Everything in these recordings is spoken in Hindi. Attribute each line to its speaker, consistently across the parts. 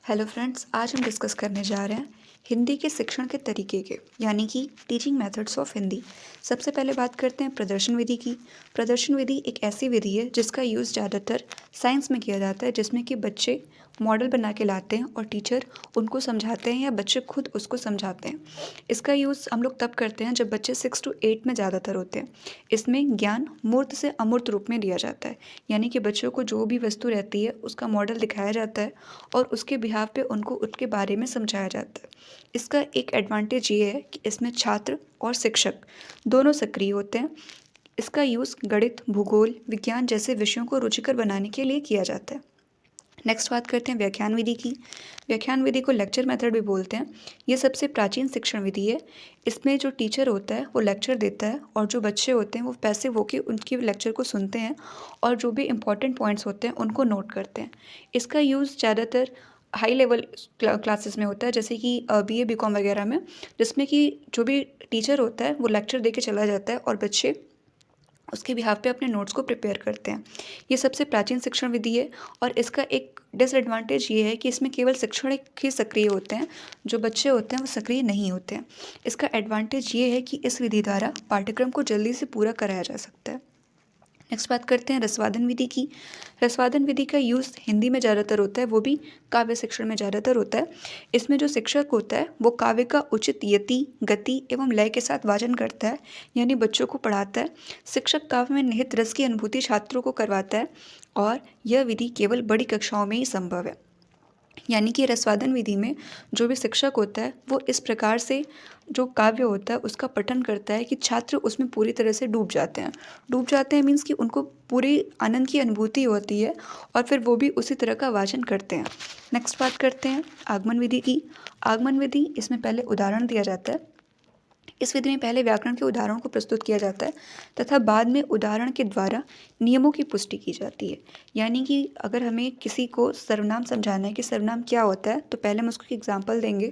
Speaker 1: हेलो फ्रेंड्स, आज हम डिस्कस करने जा रहे हैं हिंदी के शिक्षण के तरीके के, यानी कि टीचिंग मेथड्स ऑफ हिंदी। सबसे पहले बात करते हैं प्रदर्शन विधि की। प्रदर्शन विधि एक ऐसी विधि है जिसका यूज़ ज़्यादातर साइंस में किया जाता है, जिसमें कि बच्चे मॉडल बना के लाते हैं और टीचर उनको समझाते हैं या बच्चे खुद उसको समझाते हैं। इसका यूज़ हम लोग तब करते हैं जब बच्चे 6 to 8 में ज़्यादातर होते हैं। इसमें ज्ञान मूर्त से अमूर्त रूप में दिया जाता है, यानी कि बच्चों को जो भी वस्तु रहती है उसका मॉडल दिखाया जाता है और उसके बिहाफ पे उनको उसके बारे में समझाया जाता है। इसका एक एडवांटेज ये है कि इसमें छात्र और शिक्षक दोनों सक्रिय होते हैं। इसका यूज़ गणित, भूगोल, विज्ञान जैसे विषयों को रुचिकर बनाने के लिए किया जाता है। नेक्स्ट बात करते हैं व्याख्यान विधि की। व्याख्यान विधि को लेक्चर मेथड भी बोलते हैं। ये सबसे प्राचीन शिक्षण विधि है। इसमें जो टीचर होता है वो लेक्चर देता है और जो बच्चे होते हैं वो पैसिव होकर उनकी लेक्चर को सुनते हैं और जो भी इंपॉर्टेंट पॉइंट्स होते हैं उनको नोट करते हैं। इसका यूज़ ज़्यादातर हाई लेवल क्लासेस में होता है, जैसे कि BA BCom वगैरह में, जिसमें कि जो भी टीचर होता है वो लेक्चर दे के चला जाता है और बच्चे उसके बिहाफ पे अपने नोट्स को प्रिपेयर करते हैं। ये सबसे प्राचीन शिक्षण विधि है और इसका एक डिसएडवांटेज ये है कि इसमें केवल शिक्षक ही सक्रिय होते हैं, जो बच्चे होते हैं वो सक्रिय नहीं होते हैं। इसका एडवांटेज ये है कि इस विधि द्वारा पाठ्यक्रम को जल्दी से पूरा कराया जा सकता है। नेक्स्ट बात करते हैं रसवादन विधि की। रसवादन विधि का यूज़ हिंदी में ज़्यादातर होता है, वो भी काव्य शिक्षण में ज़्यादातर होता है। इसमें जो शिक्षक होता है वो काव्य का उचित यति, गति एवं लय के साथ वाचन करता है, यानी बच्चों को पढ़ाता है। शिक्षक काव्य में निहित रस की अनुभूति छात्रों को करवाता है और यह विधि केवल बड़ी कक्षाओं में ही संभव है। यानी कि रसवादन विधि में जो भी शिक्षक होता है वो इस प्रकार से जो काव्य होता है उसका पठन करता है कि छात्र उसमें पूरी तरह से डूब जाते हैं मीन्स कि उनको पूरी आनंद की अनुभूति होती है और फिर वो भी उसी तरह का वाचन करते हैं। नेक्स्ट बात करते हैं आगमन विधि की। आगमन विधि, इसमें पहले उदाहरण दिया जाता है। इस विधि में पहले व्याकरण के उदाहरणों को प्रस्तुत किया जाता है तथा बाद में उदाहरण के द्वारा नियमों की पुष्टि की जाती है। यानी कि अगर हमें किसी को सर्वनाम समझाना है कि सर्वनाम क्या होता है, तो पहले हम उसको एक एग्जाम्पल देंगे,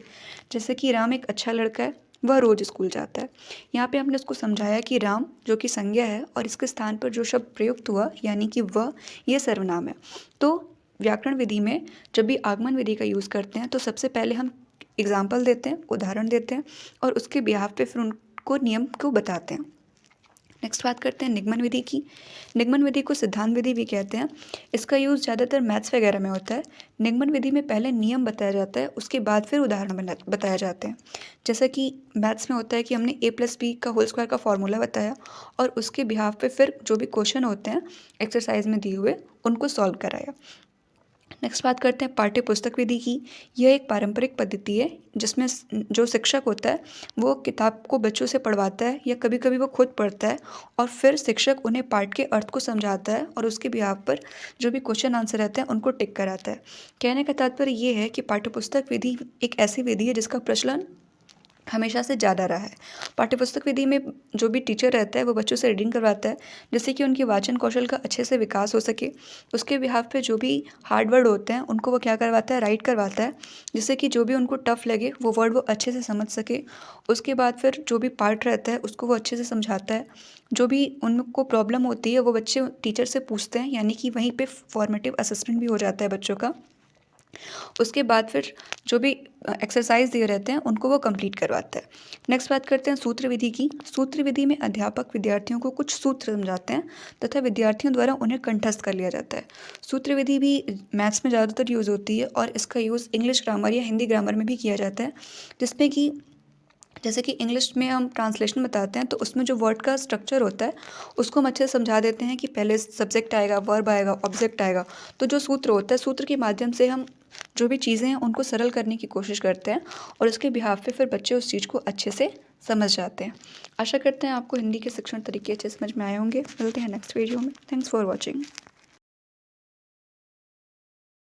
Speaker 1: जैसे कि राम एक अच्छा लड़का है, वह रोज स्कूल जाता है। यहाँ पे हमने उसको समझाया कि राम जो कि संज्ञा है और इसके स्थान पर जो शब्द प्रयुक्त हुआ यानी कि वह, ये सर्वनाम है। तो व्याकरण विधि में जब भी आगमन विधि का यूज़ करते हैं तो सबसे पहले हम एग्जाम्पल देते हैं, उदाहरण देते हैं और उसके बिहाफ पे फिर उनको नियम को बताते हैं। नेक्स्ट बात करते हैं निगमन विधि की। निगमन विधि को सिद्धांत विधि भी कहते हैं। इसका यूज़ ज़्यादातर मैथ्स वगैरह में होता है। निगमन विधि में पहले नियम बताया जाता है, उसके बाद फिर उदाहरण बताए जाते हैं। जैसा कि मैथ्स में होता है कि हमने A+B का होल स्क्वायर का फॉर्मूला बताया और उसके बिहाफ पे फिर जो भी क्वेश्चन होते हैं एक्सरसाइज में दिए हुए उनको सॉल्व कराया। नेक्स्ट बात करते हैं पाठ्य पुस्तक विधि की। यह एक पारंपरिक पद्धति है जिसमें जो शिक्षक होता है वो किताब को बच्चों से पढ़वाता है या कभी कभी वो खुद पढ़ता है और फिर शिक्षक उन्हें पाठ के अर्थ को समझाता है और उसके बिहाफ पर जो भी क्वेश्चन आंसर रहते हैं उनको टिक कराता है। कहने का तात्पर्य ये है कि पाठ्यपुस्तक विधि एक ऐसी विधि है जिसका प्रचलन हमेशा से ज़्यादा रहा है। पाठ्यपुस्तक विधि में जो भी टीचर रहता है वो बच्चों से रीडिंग करवाता है, जिससे कि उनके वाचन कौशल का अच्छे से विकास हो सके। उसके बिहाफ पे जो भी हार्ड वर्ड होते हैं उनको वो क्या करवाता है, राइट करवाता है, जिससे कि जो भी उनको टफ लगे वो वर्ड वो अच्छे से समझ सके। उसके बाद फिर जो भी पार्ट रहता है उसको वो अच्छे से समझाता है। जो भी उनको प्रॉब्लम होती है वो बच्चे टीचर से पूछते हैं, यानी कि वहीं पर फॉर्मेटिव असेसमेंट भी हो जाता है बच्चों का। उसके बाद फिर जो भी एक्सरसाइज दिए रहते हैं उनको वो कंप्लीट करवाता है। नेक्स्ट बात करते हैं सूत्र विधि की। सूत्र विधि में अध्यापक विद्यार्थियों को कुछ सूत्र समझाते हैं तथा विद्यार्थियों द्वारा उन्हें कंठस्थ कर लिया जाता है। सूत्र विधि भी मैथ्स में ज़्यादातर यूज़ होती है और इसका यूज़ इंग्लिश ग्रामर या हिंदी ग्रामर में भी किया जाता है, जिसमें कि जैसे कि इंग्लिश में हम ट्रांसलेशन बताते हैं तो उसमें जो वर्ड का स्ट्रक्चर होता है उसको हम अच्छे से समझा देते हैं कि पहले सब्जेक्ट आएगा, वर्ब आएगा, ऑब्जेक्ट आएगा। तो जो सूत्र होता है, सूत्र के माध्यम से हम जो भी चीज़ें हैं उनको सरल करने की कोशिश करते हैं और उसके बिहाफ पे फिर बच्चे उस चीज़ को अच्छे से समझ जाते हैं। आशा करते हैं आपको हिंदी के शिक्षण तरीके अच्छे समझ में आए होंगे। मिलते हैं नेक्स्ट वीडियो में। Thanks for watching.